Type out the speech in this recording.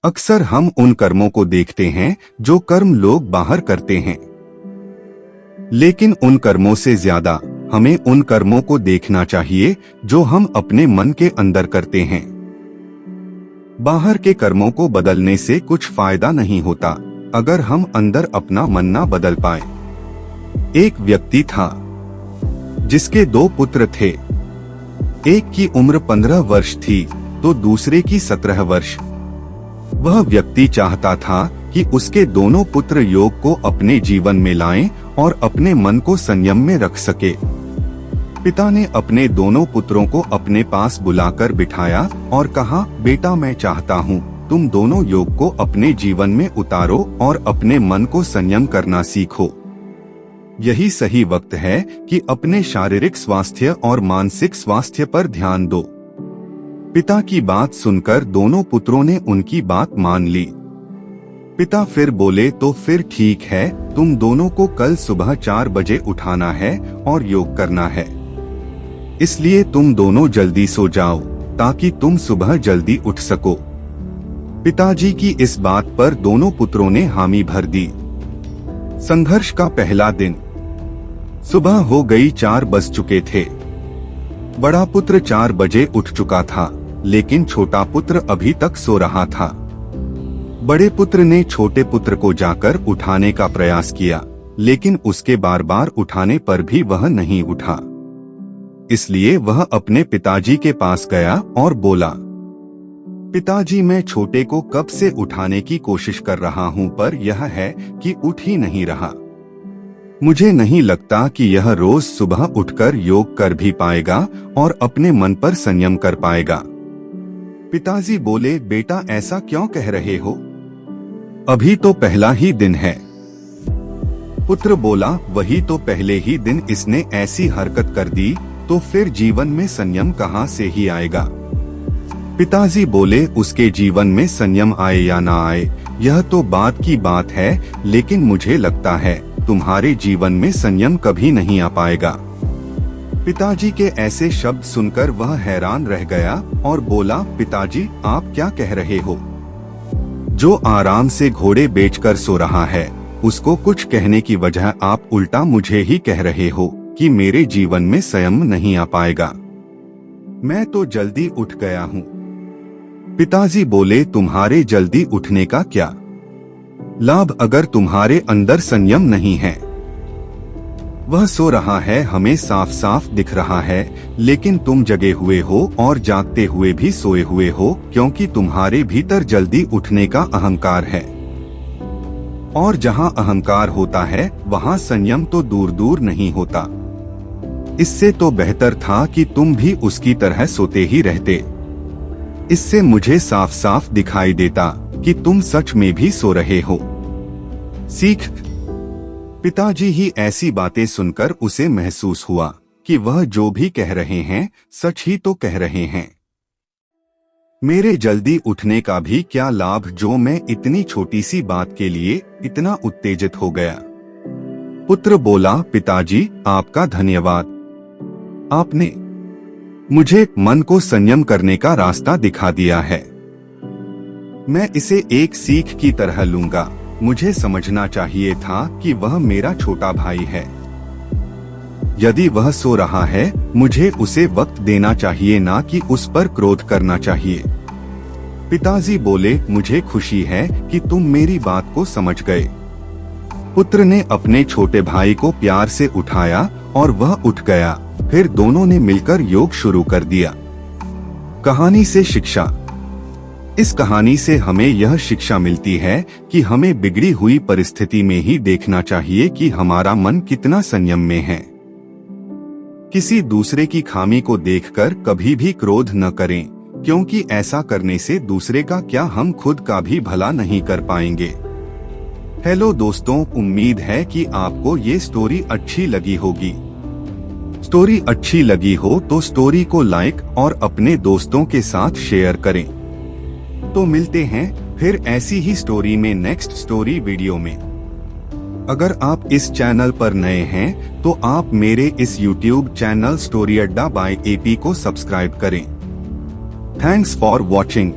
अक्सर हम उन कर्मों को देखते हैं जो कर्म लोग बाहर करते हैं, लेकिन उन कर्मों से ज्यादा हमें उन कर्मों को देखना चाहिए जो हम अपने मन के अंदर करते हैं। बाहर के कर्मों को बदलने से कुछ फायदा नहीं होता अगर हम अंदर अपना मन ना बदल पाए। एक व्यक्ति था जिसके 2 पुत्र थे। एक की उम्र 15 वर्ष थी तो दूसरे की 17 वर्ष। वह व्यक्ति चाहता था कि उसके दोनों पुत्र योग को अपने जीवन में लाएं और अपने मन को संयम में रख सके। पिता ने अपने दोनों पुत्रों को अपने पास बुलाकर बिठाया और कहा, बेटा मैं चाहता हूँ तुम दोनों योग को अपने जीवन में उतारो और अपने मन को संयम करना सीखो। यही सही वक्त है कि अपने शारीरिक स्वास्थ्य और मानसिक स्वास्थ्य पर ध्यान दो। पिता की बात सुनकर दोनों पुत्रों ने उनकी बात मान ली। पिता फिर बोले, तो फिर ठीक है, तुम दोनों को कल सुबह 4 बजे उठाना है और योग करना है। इसलिए तुम दोनों जल्दी सो जाओ ताकि तुम सुबह जल्दी उठ सको। पिताजी की इस बात पर दोनों पुत्रों ने हामी भर दी। संघर्ष का पहला दिन। सुबह हो गई, 4 बज चुके थे। बड़ा पुत्र 4 बजे उठ चुका था, लेकिन छोटा पुत्र अभी तक सो रहा था। बड़े पुत्र ने छोटे पुत्र को जाकर उठाने का प्रयास किया, लेकिन उसके बार बार उठाने पर भी वह नहीं उठा। इसलिए वह अपने पिताजी के पास गया और बोला, पिताजी मैं छोटे को कब से उठाने की कोशिश कर रहा हूँ पर यह है कि उठ ही नहीं रहा। मुझे नहीं लगता कि यह रोज सुबह उठकर योग कर भी पाएगा और अपने मन पर संयम कर पाएगा। पिताजी बोले, बेटा ऐसा क्यों कह रहे हो? अभी तो पहला ही दिन है। पुत्र बोला, वही तो पहले ही दिन इसने ऐसी हरकत कर दी तो फिर जीवन में संयम कहाँ से ही आएगा? पिताजी बोले, उसके जीवन में संयम आए या ना आए यह तो बात की बात है, लेकिन मुझे लगता है तुम्हारे जीवन में संयम कभी नहीं आ पाएगा। पिताजी के ऐसे शब्द सुनकर वह हैरान रह गया और बोला, पिताजी आप क्या कह रहे हो? जो आराम से घोड़े बेचकर सो रहा है उसको कुछ कहने की वजह आप उल्टा मुझे ही कह रहे हो कि मेरे जीवन में संयम नहीं आ पाएगा। मैं तो जल्दी उठ गया हूँ। पिताजी बोले, तुम्हारे जल्दी उठने का क्या लाभ अगर तुम्हारे अंदर संयम नहीं है? वह सो रहा है हमें साफ साफ दिख रहा है, लेकिन तुम जगे हुए हो और जागते हुए भी सोए हुए हो क्योंकि तुम्हारे भीतर जल्दी उठने का अहंकार है। और जहाँ अहंकार होता है वहाँ संयम तो दूर दूर नहीं होता। इससे तो बेहतर था कि तुम भी उसकी तरह सोते ही रहते। इससे मुझे साफ साफ दिखाई देता कि तुम सच में भी सो रहे हो। सीख। पिताजी ही ऐसी बातें सुनकर उसे महसूस हुआ कि वह जो भी कह रहे हैं सच ही तो कह रहे हैं। मेरे जल्दी उठने का भी क्या लाभ जो मैं इतनी छोटी सी बात के लिए इतना उत्तेजित हो गया। पुत्र बोला, पिताजी आपका धन्यवाद। आपने मुझे मन को संयम करने का रास्ता दिखा दिया है। मैं इसे एक सीख की तरह लूंगा। मुझे समझना चाहिए था कि वह मेरा छोटा भाई है। यदि वह सो रहा है मुझे उसे वक्त देना चाहिए ना कि उस पर क्रोध करना चाहिए। पिताजी बोले, मुझे खुशी है कि तुम मेरी बात को समझ गए। पुत्र ने अपने छोटे भाई को प्यार से उठाया और वह उठ गया। फिर दोनों ने मिलकर योग शुरू कर दिया। कहानी से शिक्षा। इस कहानी से हमें यह शिक्षा मिलती है कि हमें बिगड़ी हुई परिस्थिति में ही देखना चाहिए कि हमारा मन कितना संयम में है। किसी दूसरे की खामी को देखकर कभी भी क्रोध न करें, क्योंकि ऐसा करने से दूसरे का क्या हम खुद का भी भला नहीं कर पाएंगे। हेलो दोस्तों, उम्मीद है कि आपको ये स्टोरी अच्छी लगी होगी। स्टोरी अच्छी लगी हो तो स्टोरी को लाइक और अपने दोस्तों के साथ शेयर करें। तो मिलते हैं फिर ऐसी ही स्टोरी में नेक्स्ट स्टोरी वीडियो में। अगर आप इस चैनल पर नए हैं तो आप मेरे इस YouTube चैनल स्टोरी अड्डा बाय AP को सब्सक्राइब करें। Thanks for watching.